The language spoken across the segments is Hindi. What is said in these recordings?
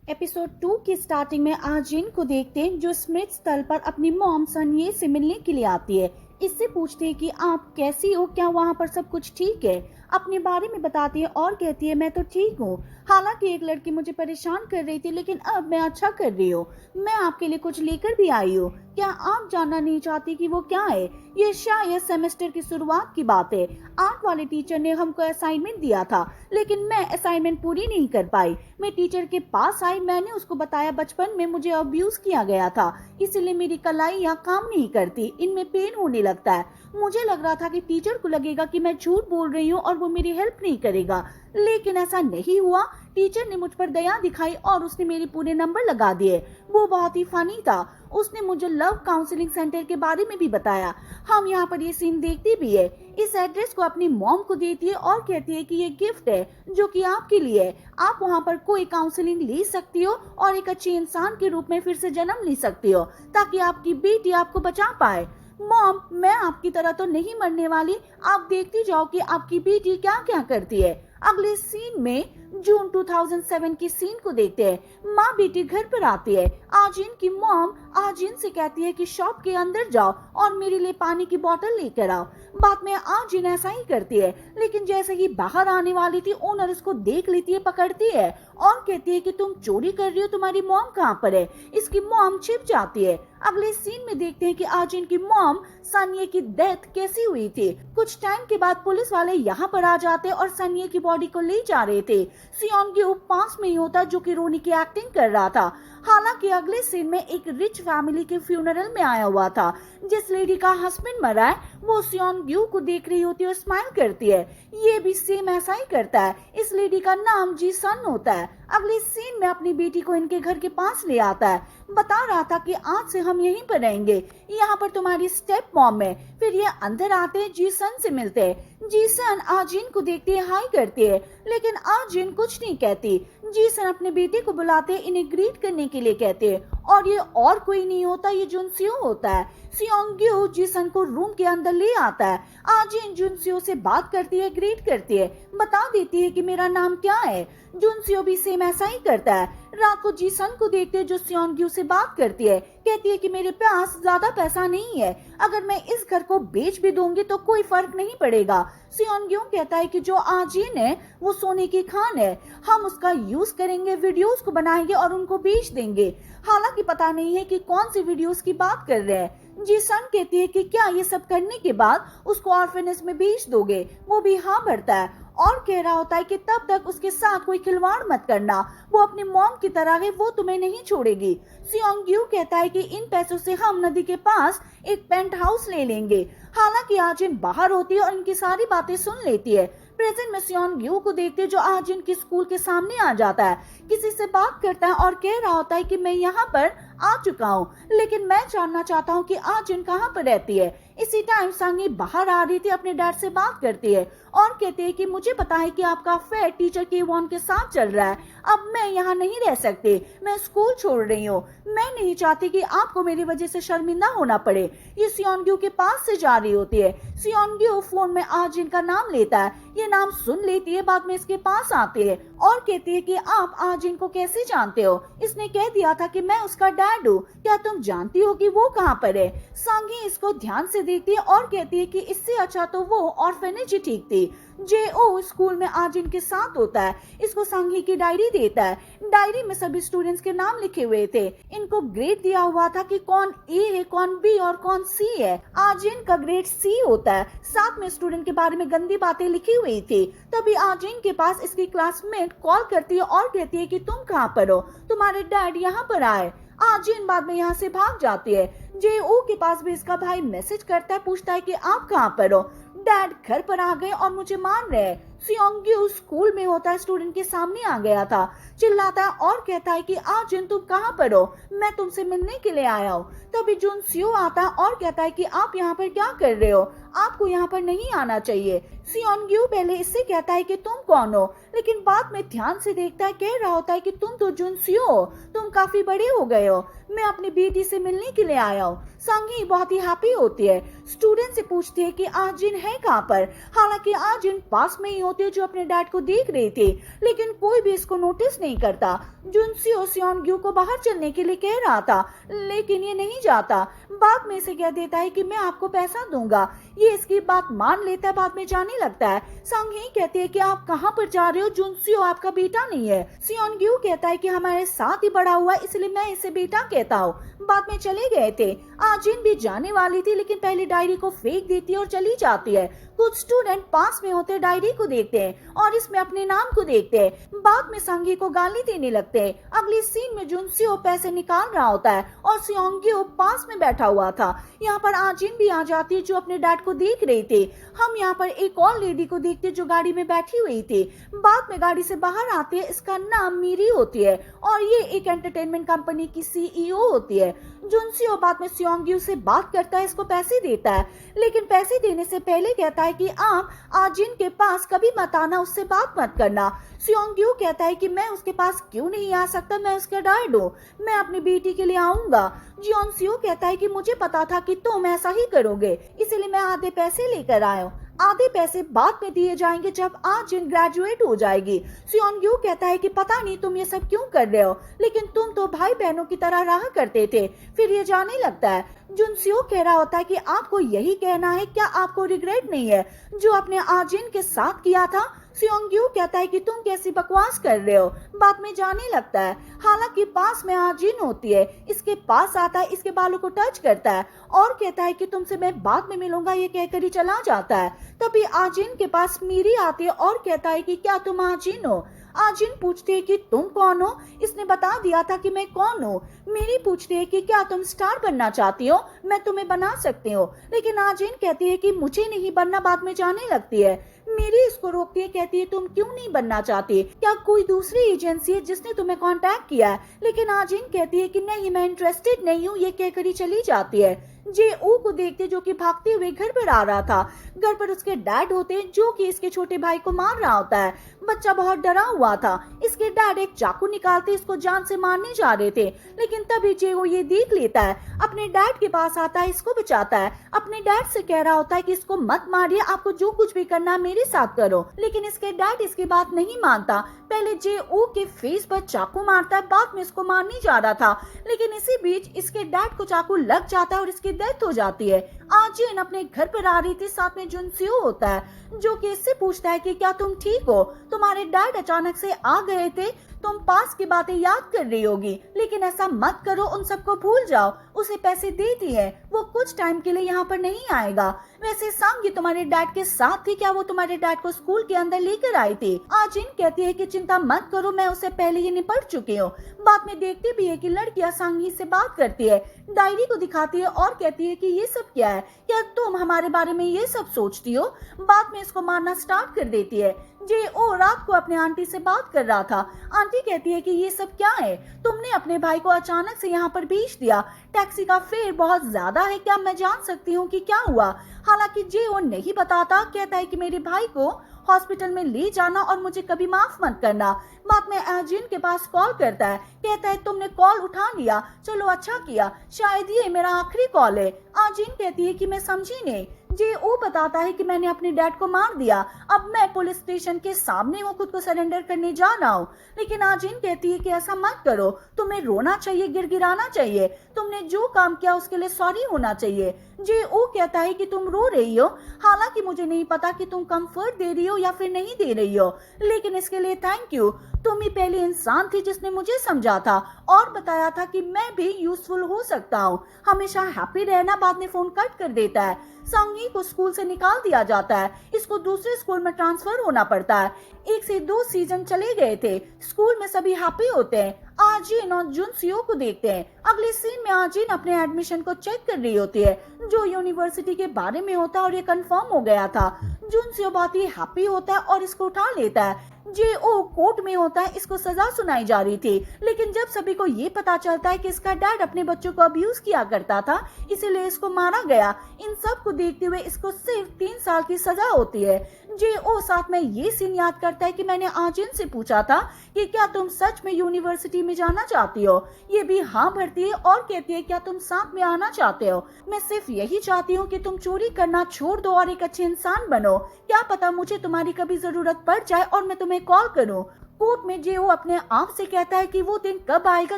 एपिसोड 2 की स्टार्टिंग में आजिन को देखते हैं जो स्मृत स्थल पर अपनी मॉम सन्ये से मिलने के लिए आती है। इससे पूछते हैं कि आप कैसी हो, क्या वहाँ पर सब कुछ ठीक है। अपने बारे में बताती है और कहती है मैं तो ठीक हूँ। हालांकि एक लड़की मुझे परेशान कर रही थी लेकिन अब मैं अच्छा कर रही हूँ। मैं आपके लिए कुछ लेकर भी आई हूँ। क्या आप जानना नहीं चाहती कि वो क्या है? ये शायद सेमेस्टर की शुरुआत की बात है। आर्ट वाले टीचर ने हमको असाइनमेंट दिया था लेकिन मैं असाइनमेंट पूरी नहीं कर पाई। मैं टीचर के पास आई। मैंने उसको बताया बचपन में मुझे अब्यूज किया गया था, इसलिए मेरी कलाइयाँ काम नहीं करती, इनमें पेन होने लगता है। मुझे लग रहा था कि टीचर को लगेगा कि मैं झूठ बोल रही हूँ और वो मेरी हेल्प नहीं करेगा, लेकिन ऐसा नहीं हुआ। टीचर ने मुझ पर दया दिखाई और उसने मेरे पूरे नंबर लगा दिए। वो बहुत ही फनी था। उसने मुझे लव काउंसलिंग सेंटर के बारे में भी बताया। हम यहाँ पर ये सीन देखते भी है। इस एड्रेस को अपनी मॉम को देती है और कहती है कि ये गिफ्ट है जो कि आपके लिए है। आप वहाँ पर कोई काउंसलिंग ले सकती हो और एक अच्छे इंसान के रूप में फिर से जन्म ले सकती हो ताकि आपकी बेटी आपको बचा पाए। मॉम, मैं आपकी तरह तो नहीं मरने वाली। आप देखती जाओ कि आपकी बेटी क्या क्या करती है। अगले सीन में जून 2007 की सीन को देखते हैं। माँ बेटी घर पर आती है। आजिन की मॉम आजिन से कहती है कि शॉप के अंदर जाओ और मेरे लिए पानी की बोतल लेकर आओ। बाद में आजिन ऐसा ही करती है, लेकिन जैसे ही बाहर आने वाली थी ओनर उसको देख लेती है, पकड़ती है और कहती है कि तुम चोरी कर रही हो, तुम्हारी मॉम कहाँ पर है? इसकी मॉम छिप जाती है। अगले सीन में देखते हैं कि आजिन की मॉम सन्ये की डेथ कैसी हुई थी। कुछ टाइम के बाद पुलिस वाले यहाँ पर आ जाते और सन्ये की बॉडी को ले जा रहे थे। सियोंग्यू पास में ही होता जो कि रोनी की एक्टिंग कर रहा था। हालांकि अगले सीन में एक रिच फैमिली के फ्यूनरल में आया हुआ था। जिस लेडी का हस्बैंड मरा है वो सियोंग्यू को देख रही होती है और स्माइल करती है। ये भी सेम ऐसा ही करता है। इस लेडी का नाम जी सन होता है। अगले सीन में अपनी बेटी को इनके घर के पास ले आता है। बता रहा था कि आज से हम यहीं पर रहेंगे, यहाँ पर तुम्हारी स्टेप मॉम है। फिर ये अंदर आते हैं, जी सन से मिलते हैं। जी सन आजिन को देखते हाई करती है लेकिन आजिन कुछ नहीं कहती। जी सन अपने बेटे को बुलाते इन्हें ग्रीट करने के लिए कहते हैं और ये और कोई नहीं होता, ये जुनसियो होता है। सियोंग्यू जिसन को रूम के अंदर ले आता है। आजिन जुनसियो से बात करती है, ग्रीट करती है, बता देती है कि मेरा नाम क्या है। जुनसियो भी सेम ऐसा ही करता है। रात को जीसन को देखते है जो सियोंग्यू से बात करती है, कहती है कि मेरे पास ज्यादा पैसा नहीं है, अगर मैं इस घर को बेच भी दूंगी तो कोई फर्क नहीं पड़ेगा। सियोंग्यू कहता है कि जो आजिन है वो सोने की खान है, हम उसका यूज करेंगे, वीडियोस को बनाएंगे और उनको बेच देंगे। हालांकि पता नहीं है कि कौन सी वीडियोस की बात कर रहे हैं। जीसन कहती है कि क्या ये सब करने के बाद उसको ऑर्फेनेज में बेच दोगे? वो भी हाँ भरता है और कह रहा होता है कि तब तक उसके साथ कोई खिलवाड़ मत करना, वो अपनी मॉम की तरह है, वो तुम्हें नहीं छोड़ेगी। सियोंग्यू कहता है कि इन पैसों से हम नदी के पास एक पेंट हाउस ले लेंगे। हालांकि आजिन बाहर होती है और इनकी सारी बातें सुन लेती है। प्रेजेंट में सियोंग्यू को देखते जो आजिन की स्कूल के सामने आ जाता है, किसी से बात करता है और कह रहा होता है कि मैं यहाँ पर आ चुका हूँ लेकिन मैं जानना चाहता हूँ कि आजिन कहाँ पर रहती है। इसी टाइम सांगी बाहर आ रही थी, अपने डैड से बात करती है और कहती है कि मुझे पता है कि आपका अफेयर टीचर के वॉन के साथ चल रहा है, अब मैं यहाँ नहीं रह सकती, मैं स्कूल छोड़ रही हूँ। मैं नहीं चाहती कि आपको मेरी वजह से शर्मिंदा होना पड़े। ये सियोंग्यू के पास से जा रही होती है। सियोंग्यू फोन में आजिन का नाम लेता है, ये नाम सुन लेती है, बाद में इसके पास आती है और कहती है कि आप आजिन को कैसे जानते हो? इसने कह दिया था कि मैं उसका डैड हूँ, क्या तुम जानती हो कि वो कहाँ पर है? सांगी इसको ध्यान से देखती है और कहती है कि इससे अच्छा तो वो ऑर्फेनेज ही ठीक थी। जेओ स्कूल में आजिन के साथ होता है, इसको सांगी की डायरी देता है। डायरी में सभी स्टूडेंट्स के नाम लिखे हुए थे। इनको ग्रेड दिया हुआ था कि कौन ए है, कौन बी और कौन सी है। आजिन का ग्रेड सी होता है। साथ में स्टूडेंट के बारे में गंदी बातें लिखी हुई थी। तभी आजिन के पास इसकी क्लासमेट कॉल करती है और कहती है कि तुम कहाँ पर हो, तुम्हारे डैड यहाँ पर आए। आजिन बाद में यहाँ से भाग जाती है। जेओ के पास भी इसका भाई मैसेज करता है, पूछता है कि आप कहाँ पर हो? डैड घर पर आ गए और मुझे मार रहे हैं। सियोंग्यू स्कूल में होता है, स्टूडेंट के सामने आ गया था, चिल्लाता है और कहता है कि आजिन तुम कहाँ पर हो, मैं तुमसे मिलने के लिए आया हूँ। तभी जुनसियो आता है और कहता है कि आप यहाँ पर क्या कर रहे हो, आपको यहाँ पर नहीं आना चाहिए। सियोंग्यू पहले इससे कहता है कि तुम कौन हो, लेकिन बाद में ध्यान से देखता है, कह रहा होता है कि तुम तो जुनसियो हो, तुम काफी बड़े हो गए हो, मैं अपनी बेटी से मिलने के लिए आया हूँ। सांगी बहुत ही हैप्पी होती है, स्टूडेंट से पूछती है कि आजिन है कहाँ पर। हालांकि आजिन पास में ही होती है जो अपने डैड को देख रही थी, लेकिन कोई भी इसको नोटिस नहीं करता। जुनसियो सियोनग्यू को बाहर चलने के लिए कह रहा था, लेकिन ये नहीं जाता। बाद में इसे कह देता है कि मैं आपको पैसा दूंगा। ये इसकी बात मान लेता है, बाद में जाने लगता है। संगही कहती है कि आप कहाँ पर जा रहे हो, जुनसियो आपका बेटा नहीं है। सियोनग्यू कहता है कि हमारे साथ ही बड़ा हुआ, इसलिए मैं इसे बेटा कहता हूँ। बाद में चले गए थे। आजिन भी जाने वाली थी, लेकिन पहले डायरी को फेंक देती है और चली जाती है। कुछ स्टूडेंट पास में होते डायरी को देखते हैं और इसमें अपने नाम को देखते हैं। बाद में संगी को गाली देने लगते हैं। अगली सीन में जुनसियो पैसे निकाल रहा होता है और सियोंग्यू पास में बैठा हुआ था। यहाँ पर आजिन भी आ जाती है जो अपने डैड को देख रही थी। हम यहाँ पर एक और लेडी को देखते हैं जो गाड़ी में बैठी हुई थी। बाद में गाड़ी से बाहर आती है। इसका नाम मीरी होती है और ये एक एंटरटेनमेंट कंपनी की सीईओ होती है। जुनसियो बाद में सियोंग्यू से बात करता है, इसको पैसे देता है, लेकिन पैसे देने से पहले कहता है कि आप आजिन के पास कभी मत आना, उससे बात मत करना। सियोंग्यू कहता है कि मैं उसके पास क्यों नहीं आ सकता, मैं उसका डैड हूँ, मैं अपनी बेटी के लिए आऊंगा। जियोनसियो कहता है कि मुझे पता था कि तुम ऐसा ही करोगे, इसीलिए मैं आधे पैसे लेकर आया हूँ। आधे पैसे बाद में दिए जाएंगे जब आजिन ग्रेजुएट हो जाएगी। सियोंग्यू कहता है कि पता नहीं तुम ये सब क्यों कर रहे हो, लेकिन तुम तो भाई बहनों की तरह रहा करते थे। फिर ये जाने लगता है। जुनसियो कह रहा होता है कि आपको यही कहना है, क्या आपको रिग्रेट नहीं है जो आपने आजिन के साथ किया था? सियोंग्यू कहता है कि तुम कैसी बकवास कर रहे हो। बाद में जाने लगता है। हालांकि पास में आजिन होती है, इसके पास आता है, इसके बालों को टच करता है और कहता है कि तुमसे मैं बाद में मिलूंगा, ये कहकर ही चला जाता है। तभी आजिन के पास मीरी आती है और कहता है कि क्या तुम आजिन हो? आजिन पूछती है कि तुम कौन हो? इसने बता दिया था कि मैं कौन हूँ। मीरी पूछती है कि क्या तुम स्टार बनना चाहती हो? मैं तुम्हें बना सकती हूँ, लेकिन आजिन कहती है कि मुझे नहीं बनना। बाद में जाने लगती है। मेरी इसको रोकती है, कहती है तुम क्यों नहीं बनना चाहती? क्या कोई दूसरी एजेंसी है जिसने तुम्हें कांटेक्ट किया है? लेकिन आजिन कहती है कि नहीं, मैं इंटरेस्टेड नहीं हूँ, ये कहकर ही चली जाती है। जेऊ को देखते जो कि भागते हुए घर पर आ रहा था। घर पर उसके डैड होते हैं जो कि इसके छोटे भाई को मार रहा होता है। बच्चा बहुत डरा हुआ था। इसके डैड एक चाकू निकालते इसको जान से मारने जा रहे थे, लेकिन तभी जेऊ ये देख लेता है, अपने डैड के पास आता है, इसको बचाता है। अपने डैड से कह रहा होता है कि इसको मत मारिए, आपको जो कुछ भी करना मेरे साथ करो, लेकिन इसके डैड इसकी बात नहीं मानता। पहले जेऊ के फेस पर चाकू मारता है, बाद में इसको मारने जा रहा था, लेकिन इसी बीच इसके डैड को चाकू लग जाता है और इसकी डेथ हो जाती है। आजिन अपने घर पर आ रही थी, साथ में जुनसियो होता है जो कि इससे पूछता है कि क्या तुम ठीक हो? तुम्हारे डैड अचानक से आ गए थे, तुम पास की बातें याद कर रही होगी, लेकिन ऐसा मत करो, उन सबको भूल जाओ। उसे पैसे दे दिए, वो कुछ टाइम के लिए यहाँ पर नहीं आएगा। वैसे सांगी तुम्हारे डैड के साथ थी क्या? वो तुम्हारे डैड को स्कूल के अंदर लेकर आई थी। आजिन कहती है कि चिंता मत करो, मैं उसे पहले ही निपट चुकी हूँ। बाद में देखती भी है कि लड़कियां सांगी से बात करती है, डायरी को दिखाती है और कहती है कि ये सब क्या है, क्या तुम हमारे बारे में ये सब सोचती हो? बाद में इसको मारना स्टार्ट कर देती है। जेओ रात को अपने आंटी से बात कर रहा था। आंटी कहती है कि ये सब क्या है, तुमने अपने भाई को अचानक से यहाँ पर भेज दिया, टैक्सी का फेयर बहुत ज्यादा है, क्या मैं जान सकती हूँ कि क्या हुआ? हालांकि जेओ नहीं बताता, कहता है कि मेरे भाई को हॉस्पिटल में ले जाना और मुझे कभी माफ मत करना। बाद में आजिन के पास कॉल करता है, कहता है तुमने कॉल उठा लिया, चलो अच्छा किया, शायद ये मेरा आखिरी कॉल है। आजिन कहती है कि मैं समझी नहीं। जेओ बताता है कि मैंने अपने डैड को मार दिया, अब मैं पुलिस स्टेशन के सामने हूँ, खुद को सरेंडर करने जा रहा हूँ। लेकिन आजिन कहती है कि ऐसा मत करो, तुम्हें रोना चाहिए, गिड़गिड़ाना चाहिए, तुमने जो काम किया उसके लिए सॉरी होना चाहिए। जेओ कहता है कि तुम रो रही हो, हालांकि मुझे नहीं पता कि तुम कंफर्ट दे रही हो या फिर नहीं दे रही हो, लेकिन इसके लिए थैंक यू। तुम ही पहली इंसान थी जिसने मुझे समझा था और बताया था कि मैं भी यूजफुल हो सकता हूँ, हमेशा हैप्पी रहना। बाद में फोन कट कर देता है। संगी को स्कूल से निकाल दिया जाता है, इसको दूसरे स्कूल में ट्रांसफर होना पड़ता है। 1 से 2 सीजन चले गए थे, स्कूल में सभी हैप्पी होते हैं। आजिन और जुनसियो को देखते हैं। अगले सीन में आजिन अपने एडमिशन को चेक कर रही होती है जो यूनिवर्सिटी के बारे में होता है और ये कंफर्म हो गया था। जुनसियो बहुत ही हैप्पी होता है और इसको उठा लेता है। जेओ कोर्ट में होता है, इसको सजा सुनाई जा रही थी, लेकिन जब सभी को ये पता चलता है कि इसका डैड अपने बच्चों को अब्यूज किया करता था, इसीलिए इसको मारा गया, इन सब को देखते हुए इसको सिर्फ 3 साल की सजा होती है। जेओ साथ में ये सीन याद करता है कि मैंने आजिन से पूछा था कि क्या तुम सच में यूनिवर्सिटी में जाना चाहती हो। ये भी हाँ भरती है और कहती है क्या तुम साथ में आना चाहते हो। मैं सिर्फ यही चाहती हूँ कि तुम चोरी करना छोड़ दो और एक अच्छे इंसान बनो। क्या पता मुझे तुम्हारी कभी जरूरत पड़ जाए और मैं तुम्हें कॉल करूँ। कोर्ट में जेओ अपने आप से कहता है कि वो दिन कब आएगा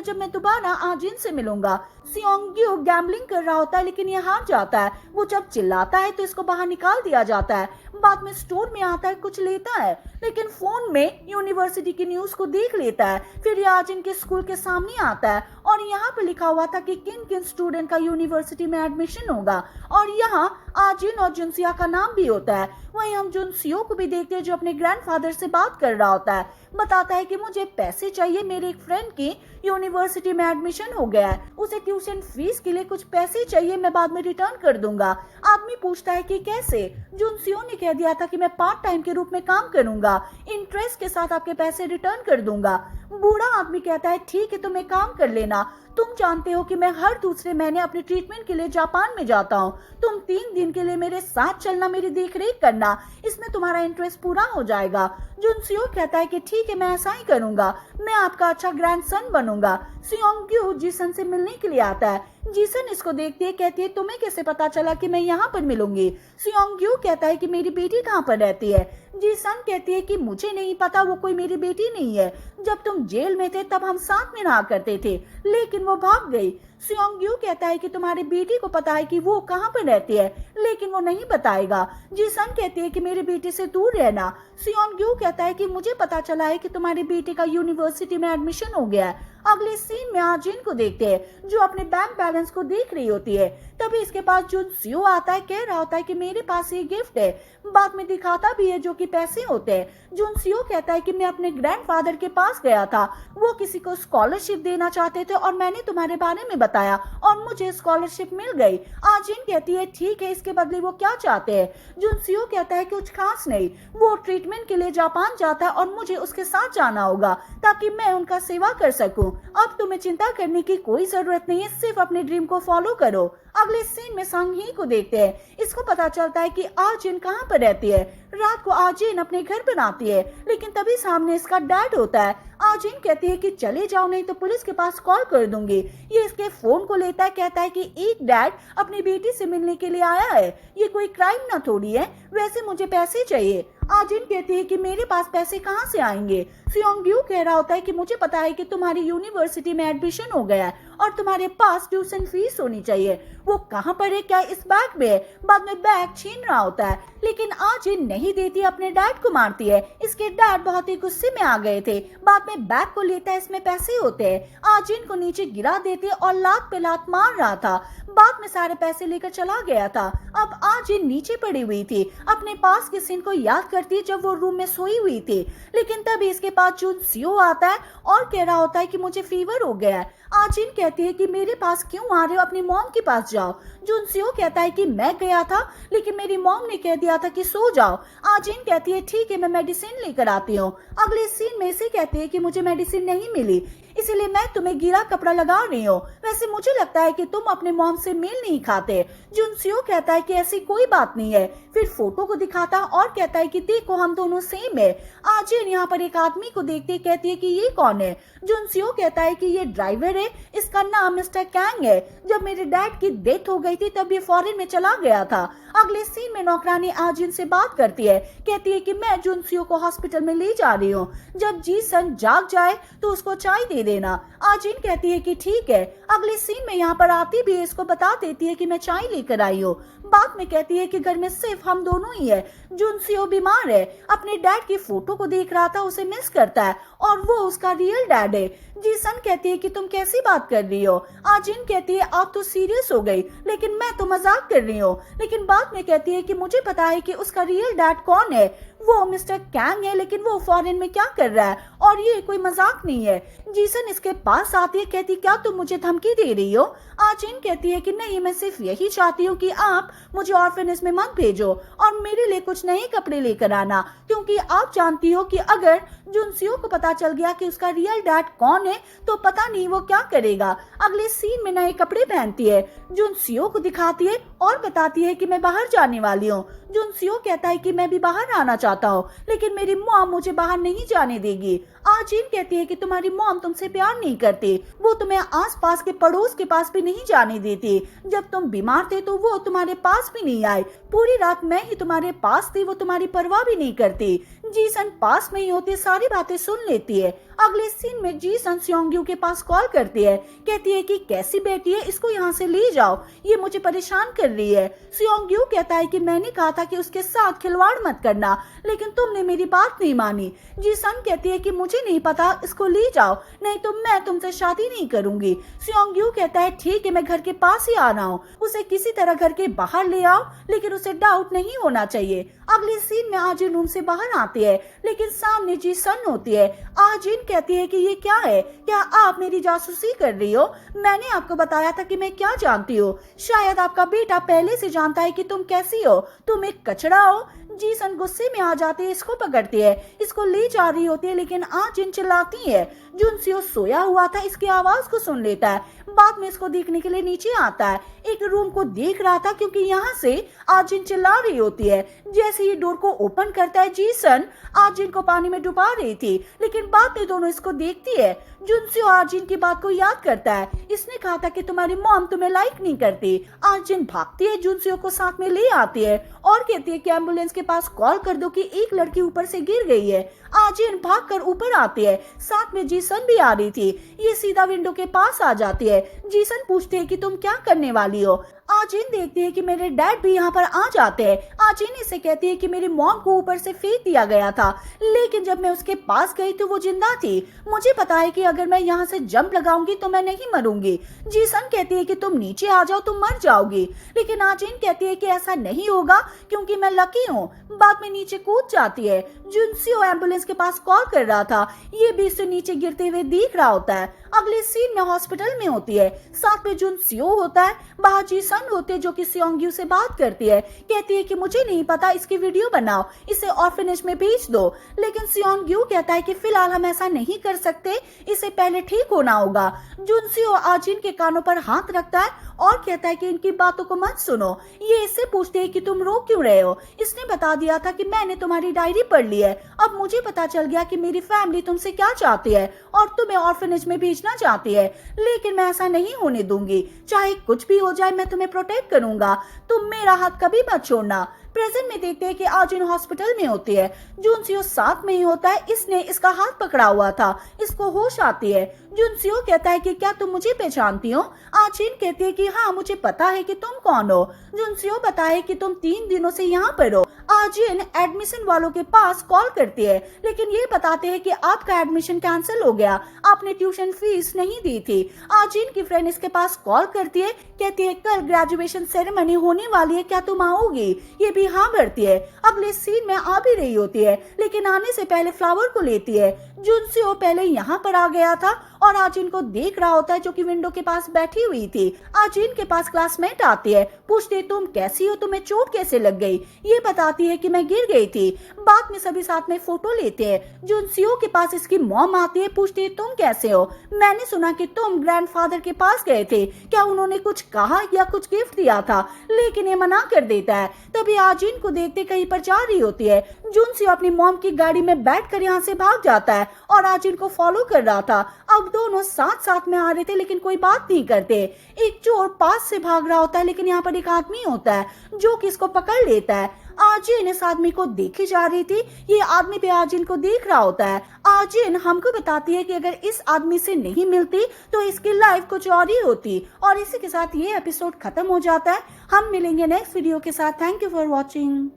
जब मैं दोबारा आजिन से मिलूंगा। सियोंग्यू गैम्बलिंग कर रहा होता है, लेकिन ये हार जाता है। वो जब चिल्लाता है तो इसको बाहर निकाल दिया जाता है। बाद में स्टोर में आता है, कुछ लेता है, लेकिन फोन में यूनिवर्सिटी की न्यूज को देख लेता है। फिर ये आजिन के स्कूल के सामने आता है और यहाँ पे लिखा हुआ था कि किन किन स्टूडेंट का यूनिवर्सिटी में एडमिशन होगा, और यहाँ आजिन और जुनसिया का नाम भी होता है। वहीं हम जुनसियो को भी देखते हैं जो अपने ग्रैंडफादर से बात कर रहा होता है। बताता है कि मुझे पैसे चाहिए, मेरे एक फ्रेंड की यूनिवर्सिटी में एडमिशन हो गया है, उसे ट्यूशन फीस के लिए कुछ पैसे चाहिए, मैं बाद में रिटर्न कर दूंगा। आदमी पूछता है कि कैसे। जुनसियो ने कह दिया था कि मैं पार्ट टाइम के रूप में काम करूंगा, इंटरेस्ट के साथ आपके पैसे रिटर्न कर दूंगा। बूढ़ा आदमी कहता है ठीक है, तुम एक काम कर लेना, तुम जानते हो कि मैं हर दूसरे महीने अपने ट्रीटमेंट के लिए जापान में जाता हूँ, तुम 3 दिन के लिए मेरे साथ चलना, मेरी देख रेख करना, इसमें तुम्हारा इंटरेस्ट पूरा हो जाएगा। जुनसियो कहता है कि ठीक है, मैं ऐसा ही करूंगा, मैं आपका अच्छा ग्रैंडसन बनूंगा। सियोंग्यू जीसन से मिलने के लिए आता है। जीसन इसको देखती है, कहती है तुम्हें कैसे पता चला कि मैं यहाँ पर मिलूंगी। सियोंग्यू कहता है कि मेरी बेटी कहाँ पर रहती है। जीसन कहती है कि मुझे नहीं पता, वो कोई मेरी बेटी नहीं है, जब तुम जेल में थे तब हम साथ में रहा करते थे, लेकिन वो भाग गई। सियोंग्यू कहता है कि तुम्हारी बेटी को पता है कि वो कहाँ पर रहती है, लेकिन वो नहीं बताएगा। जीसन कहती है कि मेरे बेटे से दूर रहना। सियोंग्यू कहता है कि मुझे पता चला है कि तुम्हारे बेटे का यूनिवर्सिटी में एडमिशन हो गया है। अगले सीन में आजिन को देखते हैं जो अपने बैंक बैलेंस को देख रही होती है। तभी इसके पास जुनसियो आता है, कह रहा होता है कि मेरे पास ये गिफ्ट है, बाद में दिखाता भी है जो कि पैसे होते हैं। जुनसियो कहता है कि मैं अपने ग्रैंडफादर के पास गया था, वो किसी को स्कॉलरशिप देना चाहते थे और मैंने तुम्हारे बारे में बताया और मुझे स्कॉलरशिप मिल गई। आजिन कहती है ठीक है, इसके बदले वो क्या चाहते हैं। जुनसियो कहता है कि कुछ खास नहीं, वो ट्रीटमेंट के लिए जापान जाता है और मुझे उसके साथ जाना होगा ताकि मैं उनका सेवा कर सकूं। अब तुम्हें चिंता करने की कोई जरूरत नहीं है, सिर्फ अपने ड्रीम को फॉलो करो। अगले सीन में संगी को देखते हैं। इसको पता चलता है कि आजिन कहाँ पर रहती है। रात को आजिन अपने घर पर आती है, लेकिन तभी सामने इसका डैड होता है। आजिन कहती है कि चले जाओ, नहीं तो पुलिस के पास कॉल कर दूंगी। ये इसके फोन को लेता है, कहता है कि एक डैड अपनी बेटी से मिलने के लिए आया है, ये कोई क्राइम ना थोड़ी है, वैसे मुझे पैसे चाहिए। आजिन कहती है कि मेरे पास पैसे कहाँ से आएंगे। सियोंग्यू कह रहा होता है कि मुझे पता है कि तुम्हारी यूनिवर्सिटी में एडमिशन हो गया है और तुम्हारे पास ट्यूशन फीस होनी चाहिए। वो कहाँ पर है, क्या इस बैग में है। बाद में बैग छीन रहा होता है, लेकिन आजिन नहीं देती, अपने डैड को मारती है। इसके डैड बहुत ही गुस्से में आ गए थे। बाद में बैग को लेता है, इसमें पैसे होते हैं। आजिन को नीचे गिरा देते और लात पे लात मार रहा था। बाद में सारे पैसे लेकर चला गया था। अब आजिन नीचे पड़ी हुई थी, अपने पास के सीन को याद करती जब वो रूम में सोई हुई थी, लेकिन तभी इसके पास जुनसियो आता है और कह रहा होता है कि मुझे फीवर हो गया है। आजिन कहती है कि मेरे पास क्यों आ रहे हो, अपनी मॉम के पास जाओ। जुनसियो कहता है कि मैं गया था, लेकिन मेरी मॉम ने कह दिया था कि सो जाओ। आजिन कहती है ठीक है, मैं मेडिसिन लेकर आती हूँ। अगले सीन में इसे कहती है कि मुझे मेडिसिन नहीं मिली, इसीलिए मैं तुम्हें गीला कपड़ा लगा रही हूँ। वैसे मुझे लगता है कि तुम अपने मॉम से मेल नहीं खाते। जुनसियो कहता है कि ऐसी कोई बात नहीं है। फिर फोटो को दिखाता और कहता है कि देखो हम दोनों सेम है। आजिन यहाँ पर एक आदमी को देखते कहती है कि ये कौन है। जुनसियो कहता है कि ये ड्राइवर है, इसका नाम मिस्टर कैंग है। जब मेरे डैड की डेथ हो गई थी तब ये फॉरेन में चला गया था। अगले सीन में नौकरानी आजिन से बात करती है, कहती है कि मैं जुनसियो को हॉस्पिटल में ले जा रही हूँ, जब जीसन जाग जाए तो उसको चाय दे देना। आजिन कहती है कि ठीक है। अगले सीन में यहाँ पर आती भी इसको बता देती है कि मैं चाय लेकर आई हूँ। बाद में कहती है कि घर में सिर्फ हम दोनों ही है। जुनसियो बीमार है, अपने डैड की फोटो को देख रहा था, उसे मिस करता है और वो उसका रियल डैड है। जीसन कहती है कि तुम कैसी बात कर रही हो। आजिन कहती है आप तो सीरियस हो गई, लेकिन मैं तो मजाक कर रही हूँ। लेकिन बाद में कहती है कि मुझे पता है कि उसका रियल डैड कौन है, वो मिस्टर कैंग है, लेकिन वो फॉरेन में क्या कर रहा है और ये कोई मजाक नहीं है। जीसन इसके पास आती है, कहती क्या तुम मुझे धमकी दे रही हो। आजिन कहती है कि नहीं, मैं सिर्फ यही चाहती हूँ कि आप मुझे ऑर्फनेज में मत भेजो और मेरे लिए कुछ नए कपड़े लेकर आना, क्योंकि आप जानती हो कि अगर जुनसियो को पता चल गया कि उसका रियल डैड कौन है तो पता नहीं वो क्या करेगा। अगले सीन में नए कपड़े पहनती है, जुनसियो को दिखाती है और बताती है कि मैं बाहर जाने वाली हूँ। जुनसियो कहता है कि मैं भी बाहर आना चाहता हूँ, लेकिन मेरी मॉम मुझे बाहर नहीं जाने देगी। आजिन कहती है कि तुम्हारी मॉम तुमसे प्यार नहीं करती, वो तुम्हें आसपास के पड़ोस के पास भी नहीं जाने देती। जब तुम बीमार थे तो वो तुम्हारे पास भी नहीं आए, पूरी रात मैं ही तुम्हारे पास थी, वो तुम्हारी परवाह भी नहीं करती। जीसन पास में ही होते सारी बातें सुन लेती है। अगले सीन में जीसन सियोंग्यू के पास कॉल करती है, कहती है कि कैसी बेटी है, इसको यहाँ से ले जाओ, ये मुझे परेशान कर रही है। सियोंग्यू कहता है कि मैंने कहा था कि उसके साथ खिलवाड़ मत करना, लेकिन तुमने मेरी बात नहीं मानी। जीसन कहती है कि मुझे नहीं पता, इसको ले जाओ, नहीं तो मैं तुमसे शादी नहीं करूंगी। सियोंग्यू कहता है ठीक है, मैं घर के पास ही आ रहा हूँ, उसे किसी तरह घर के बाहर ले आओ, लेकिन उसे डाउट नहीं होना चाहिए। अगले सीन में आजिन रूम से बाहर आती है, लेकिन सामने जीसन होती है। आजिन कहती है कि ये क्या है, क्या आप मेरी जासूसी कर रही हो? मैंने आपको बताया था कि मैं क्या जानती हूँ, शायद आपका बेटा पहले से जानता है कि तुम कैसी हो, तुम एक कचरा हो। जीसन गुस्से में आ जाती है, इसको पकड़ती है, इसको ले जा रही होती है, लेकिन आजिन चिल्लाती है। जुनसियो सोया हुआ था, इसकी आवाज को सुन लेता है, बाद में इसको देखने के लिए नीचे आता है। एक रूम को देख रहा था क्योंकि यहाँ से आजिन चिल्ला रही होती है। जैसे ही डोर को ओपन करता है, जीसन आजिन को पानी में डुबा रही थी, लेकिन बाद में दोनों इसको देखती है। जुनसियो आजिन की बात को याद करता है, इसने कहा था कि तुम्हारी मॉम तुम्हें लाइक नहीं करती। आजिन भागती है, जुनसियो को साथ में ले आती है और कहती है कि एम्बुलेंस के पास कॉल कर दो कि एक लड़की ऊपर से गिर गई है। आजिन भागकर ऊपर आती है, साथ में जीसन भी आ रही थी। ये सीधा विंडो के पास आ जाती है। जीसन पूछते है कि तुम क्या करने वाली हो। आजिन देखती है कि मेरे डैड भी यहाँ पर आ जाते हैं। आजिन इसे कहती है कि मेरी मॉम को ऊपर से फेंक दिया गया था, लेकिन जब मैं उसके पास गई तो वो जिंदा थी। मुझे पता है कि अगर मैं यहाँ से जंप लगाऊंगी तो मैं नहीं मरूंगी। जीसन कहती है कि तुम नीचे आ जाओ, तुम मर जाओगी, लेकिन आजिन कहती है कि ऐसा नहीं होगा क्योंकि मैं लकी हूँ। बाद में नीचे कूद जाती है। जुनसियो एम्बुलेंस के पास कॉल कर रहा था, ये भी इसे नीचे गिरते हुए दिख रहा होता है। अगले सीन में हॉस्पिटल में होती है, साथ में जुनसियो होता है, बाहर जीसन होते है जो कि सियोंग्यू से बात करती है, कहती है कि मुझे नहीं पता, इसकी वीडियो बनाओ, इसे ऑर्फनेज में भेज दो। लेकिन सियोंग्यू कहता है कि फिलहाल हम ऐसा नहीं कर सकते, इसे पहले ठीक होना होगा। जुनसियो आजिन के कानों पर हाथ रखता है और कहता है कि इनकी बातों को मत सुनो। ये इससे पूछते है कि तुम रो क्यों रहे हो। इसने बता दिया था कि मैंने तुम्हारी डायरी पढ़ ली है, अब मुझे पता चल गया कि मेरी फैमिली तुमसे क्या चाहती है और तुम्हें ऑर्फनेज में भेजना चाहती है, लेकिन मैं ऐसा नहीं होने दूंगी। चाहे कुछ भी हो जाए, मैं तुम्हें प्रोटेक्ट करूंगा, तुम मेरा हाथ कभी मत छोड़ना। प्रेजेंट में देखते हैं कि आजिन हॉस्पिटल में होती है, जुनसियो साथ में ही होता है, इसने इसका हाथ पकड़ा हुआ था, इसको होश आती है। जुनसियो कहता है कि क्या तुम मुझे पहचानती हो। आजिन कहती है कि हाँ, मुझे पता है कि तुम कौन हो। जुनसियो बताता है कि तुम 3 दिनों से यहाँ पर हो। आजिन एडमिशन वालों के पास कॉल करती है, लेकिन ये बताते हैं कि आपका एडमिशन कैंसिल हो गया, आपने ट्यूशन फीस नहीं दी थी। आजिन की फ्रेंड इसके पास कॉल करती है, कहती है कल ग्रेजुएशन सेरेमनी होने वाली है, क्या तुम आओगी। ये भी हाँ भरती है। अगले सीन में आ भी रही होती है, लेकिन आने से पहले फ्लावर को लेती है। जुनसियो पहले यहाँ पर आ गया था और आजिन को देख रहा होता है जो कि विंडो के पास बैठी हुई थी। आजिन के पास क्लासमेट आती है, पूछते तुम कैसी हो, तुम्हें चोट कैसे लग गई। ये बताती है कि मैं गिर गई थी। बाद में सभी साथ में फोटो लेते हैं। जुनसियो के पास इसकी मॉम आती है, पूछती तुम कैसे हो, मैंने सुना कि तुम ग्रैंडफादर के पास गए थे, क्या उन्होंने कुछ कहा या कुछ गिफ्ट दिया था। लेकिन ये मना कर देता है। तभी आजिन को देखते कहीं पर जा रही होती है। जुनसियो अपनी मॉम की गाड़ी में बैठकर यहाँ से भाग जाता है और आजिन को फॉलो कर रहा था। अब दोनों साथ साथ में आ रहे थे, लेकिन कोई बात नहीं करते। एक चोर पास से भाग रहा होता है, लेकिन यहाँ पर एक आदमी होता है जो कि इसको पकड़ लेता है। आजिन इस आदमी को देखे जा रही थी, ये आदमी भी आजिन को देख रहा होता है। आजिन हमको बताती है कि अगर इस आदमी से नहीं मिलती तो इसकी लाइफ कुछ और ही होती। और इसी के साथ ये एपिसोड खत्म हो जाता है। हम मिलेंगे नेक्स्ट वीडियो के साथ। Thank you for watching.